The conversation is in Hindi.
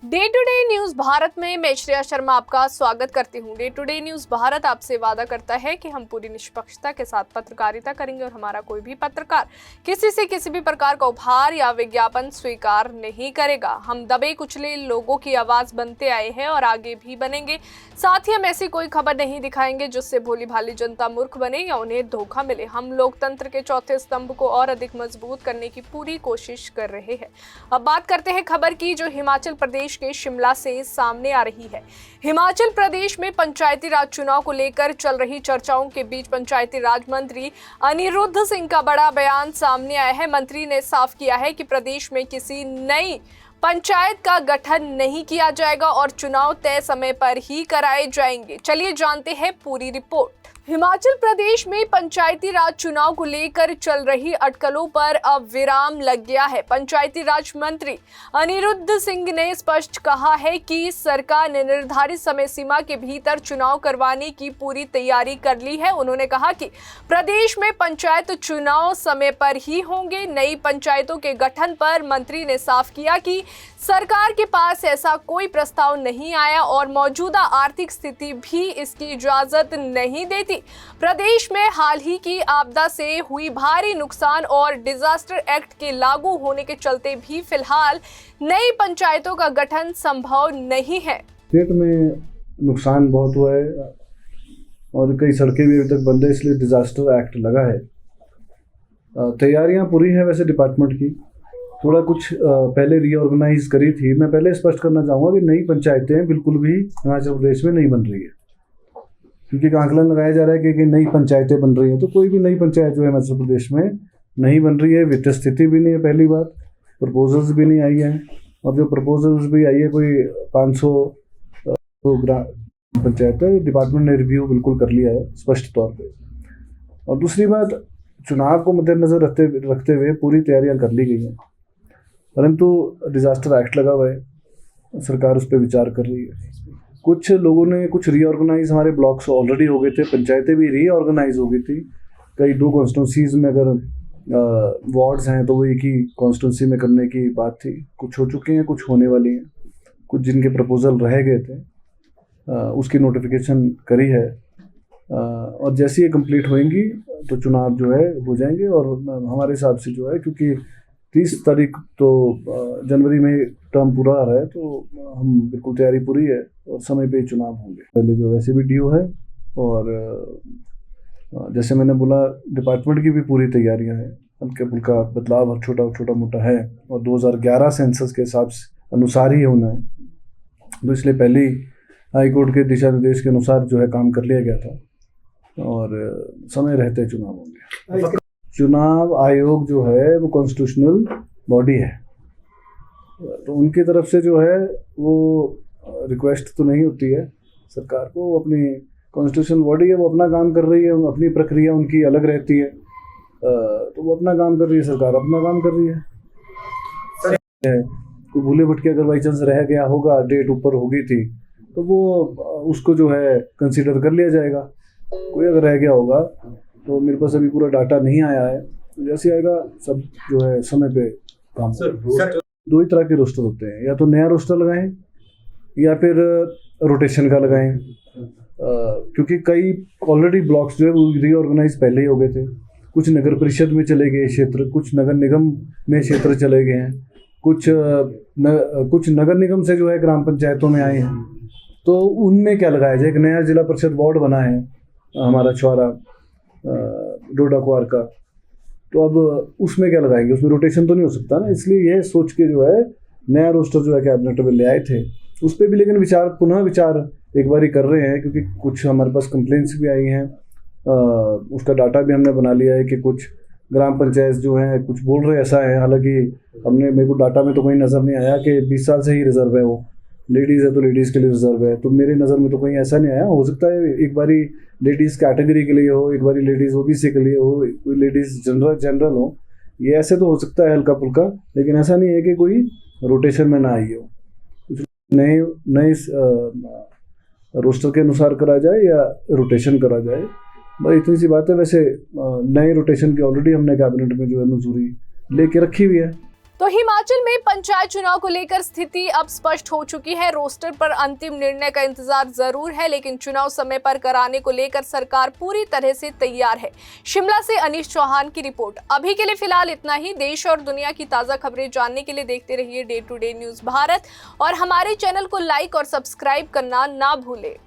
Day to day news Bharat में मैं श्रेया शर्मा आपका स्वागत करती हूँ। Day to day news Bharat आपसे वादा करता है कि हम पूरी निष्पक्षता के साथ पत्रकारिता करेंगे और हमारा कोई भी पत्रकार किसी से किसी भी प्रकार का उपहार या विज्ञापन स्वीकार नहीं करेगा। हम दबे कुचले लोगों की आवाज बनते आए हैं और आगे भी बनेंगे। साथ ही हम ऐसी कोई खबर नहीं दिखाएंगे जिससे भोली भाली जनता मूर्ख बने या उन्हें धोखा मिले। हम लोकतंत्र के चौथे स्तंभ को और अधिक मजबूत करने की पूरी कोशिश कर रहे हैं। अब बात करते हैं खबर की जो हिमाचल प्रदेश के शिमला से सामने आ रही है। हिमाचल प्रदेश में पंचायती राज चुनाव को लेकर चल रही चर्चाओं के बीच पंचायती राज मंत्री अनिरुद्ध सिंह का बड़ा बयान सामने आया है। मंत्री ने साफ किया है कि प्रदेश में किसी नई पंचायत का गठन नहीं किया जाएगा और चुनाव तय समय पर ही कराए जाएंगे। चलिए जानते हैं पूरी रिपोर्ट। हिमाचल प्रदेश में पंचायती राज चुनाव को लेकर चल रही अटकलों पर अब विराम लग गया है। पंचायती राज मंत्री अनिरुद्ध सिंह ने स्पष्ट कहा है कि सरकार ने निर्धारित समय सीमा के भीतर चुनाव करवाने की पूरी तैयारी कर ली है। उन्होंने कहा कि प्रदेश में पंचायत चुनाव समय पर ही होंगे। नई पंचायतों के गठन पर मंत्री ने साफ किया कि सरकार के पास ऐसा कोई प्रस्ताव नहीं आया और मौजूदा आर्थिक स्थिति भी इसकी इजाजत नहीं देती। प्रदेश में हाल ही की आपदा से हुई भारी नुकसान और डिजास्टर एक्ट के लागू होने के चलते भी फिलहाल नई पंचायतों का गठन संभव नहीं है। स्टेट में नुकसान बहुत हुआ है और कई सड़कें भी अभी तक बंद है, इसलिए डिजास्टर एक्ट लगा है। तैयारियां पूरी हैं वैसे डिपार्टमेंट की, थोड़ा कुछ पहले रीऑर्गेनाइज करी थी। मैं पहले स्पष्ट करना चाहूँगा कि नई पंचायतें बिल्कुल भी हिमाचल प्रदेश में नहीं बन रही है, क्योंकि आंकलन लगाया जा रहा है कि नई पंचायतें बन रही हैं। तो कोई भी नई पंचायत जो है हिमाचल प्रदेश में नहीं बन रही है। वित्तीय स्थिति भी नहीं है, पहली बात। प्रपोजल्स भी नहीं आई है, और जो प्रपोजल्स भी आई है कोई 500 ग्राम पंचायत है। डिपार्टमेंट ने रिव्यू बिल्कुल कर लिया है स्पष्ट तौर पे। और दूसरी बात, चुनाव को मद्देनजर रखते हुए पूरी तैयारियां कर ली गई हैं, परंतु डिजास्टर एक्ट लगा हुआ है, सरकार उस पर विचार कर रही है। कुछ लोगों ने कुछ रीऑर्गेनाइज, हमारे ब्लॉक्स ऑलरेडी हो गए थे, पंचायतें भी रीऑर्गेनाइज हो गई थी। कई 2 कॉन्स्टिट्यूंसीज में अगर वार्ड्स हैं तो वो एक ही कॉन्स्टिट्यूंसी में करने की बात थी। कुछ हो चुके हैं, कुछ होने वाली हैं। कुछ जिनके प्रपोजल रह गए थे उसकी नोटिफिकेशन करी है, और जैसे ये कंप्लीट होएंगी तो चुनाव जो है हो जाएंगे। और हमारे हिसाब से जो है, क्योंकि 30 तारीख तो जनवरी में टर्म पूरा आ रहा है, तो हम बिल्कुल तैयारी पूरी है और समय पे चुनाव होंगे। पहले जो वैसे भी ड्यू है, और जैसे मैंने बोला डिपार्टमेंट की भी पूरी तैयारियां हैं। हल्का फुल्का बदलाव और छोटा मोटा है, और 2011 सेंसस के हिसाब से अनुसार ही होना है। तो इसलिए पहले ही हाई कोर्ट के दिशा निर्देश के अनुसार जो है काम कर लिया गया था, और समय रहते चुनाव होंगे। चुनाव आयोग जो है वो कॉन्स्टिट्यूशनल बॉडी है, तो उनकी तरफ से जो है वो रिक्वेस्ट तो नहीं होती है सरकार को। वो अपनी कॉन्स्टिट्यूशनल बॉडी है, वो अपना काम कर रही है, अपनी प्रक्रिया उनकी अलग रहती है। तो वो अपना काम कर रही है, सरकार अपना काम कर रही है। कोई भूले भटके अगर बाई चांस रह गया होगा, डेट ऊपर हो गई थी, तो वो उसको जो है कंसिडर कर लिया जाएगा। कोई अगर रह गया होगा तो मेरे पास अभी पूरा डाटा नहीं आया है, तो जैसे आएगा सब जो है समय पे काम। दो ही तरह के रोस्टर होते हैं, या तो नया रोस्टर लगाएं या फिर रोटेशन का लगाएं। क्योंकि कई ऑलरेडी ब्लॉक्स जो है वो रीऑर्गेनाइज पहले ही हो गए थे। कुछ नगर परिषद में चले गए क्षेत्र, कुछ नगर निगम में क्षेत्र चले गए हैं, कुछ नगर निगम से जो है ग्राम पंचायतों में आए हैं। तो उनमें क्या लगाया जाए? एक नया जिला परिषद वार्ड बना है हमारा छुआरा डोडा कुआर का, तो अब उसमें क्या लगाएंगे? उसमें रोटेशन तो नहीं हो सकता ना। इसलिए ये सोच के जो है नया रोस्टर जो है कैबिनेट में ले आए थे। उस पर भी लेकिन पुनः विचार एक बार ही कर रहे हैं, क्योंकि कुछ हमारे पास कंप्लेंट्स भी आई हैं। उसका डाटा भी हमने बना लिया है कि कुछ ग्राम पंचायत जो हैं कुछ बोल रहे ऐसा है। हालांकि मेरे को डाटा में तो कोई नज़र नहीं आया कि 20 साल से ही रिजर्व है, वो लेडीज़ है तो लेडीज़ के लिए रिजर्व है। तो मेरी नज़र में तो कहीं ऐसा नहीं आया। हो सकता है एक बारी लेडीज़ कैटेगरी के लिए हो, एक बारी लेडीज़ ओबीसी के लिए हो, कोई लेडीज़ जनरल हो, ये ऐसे तो हो सकता है हल्का फुल्का, लेकिन ऐसा नहीं है कि कोई रोटेशन में ना आई हो। नए रोस्टर के अनुसार करा जाए या रोटेशन करा जाए, बस इतनी सी बात है। वैसे नए रोटेशन की ऑलरेडी हमने कैबिनेट में जो है मंजूरी लेके रखी हुई है। तो हिमाचल में पंचायत चुनाव को लेकर स्थिति अब स्पष्ट हो चुकी है। रोस्टर पर अंतिम निर्णय का इंतजार जरूर है, लेकिन चुनाव समय पर कराने को लेकर सरकार पूरी तरह से तैयार है। शिमला से अनीश चौहान की रिपोर्ट। अभी के लिए फिलहाल इतना ही। देश और दुनिया की ताजा खबरें जानने के लिए देखते रहिए day to day news Bharat और हमारे चैनल को लाइक और सब्सक्राइब करना ना भूलें।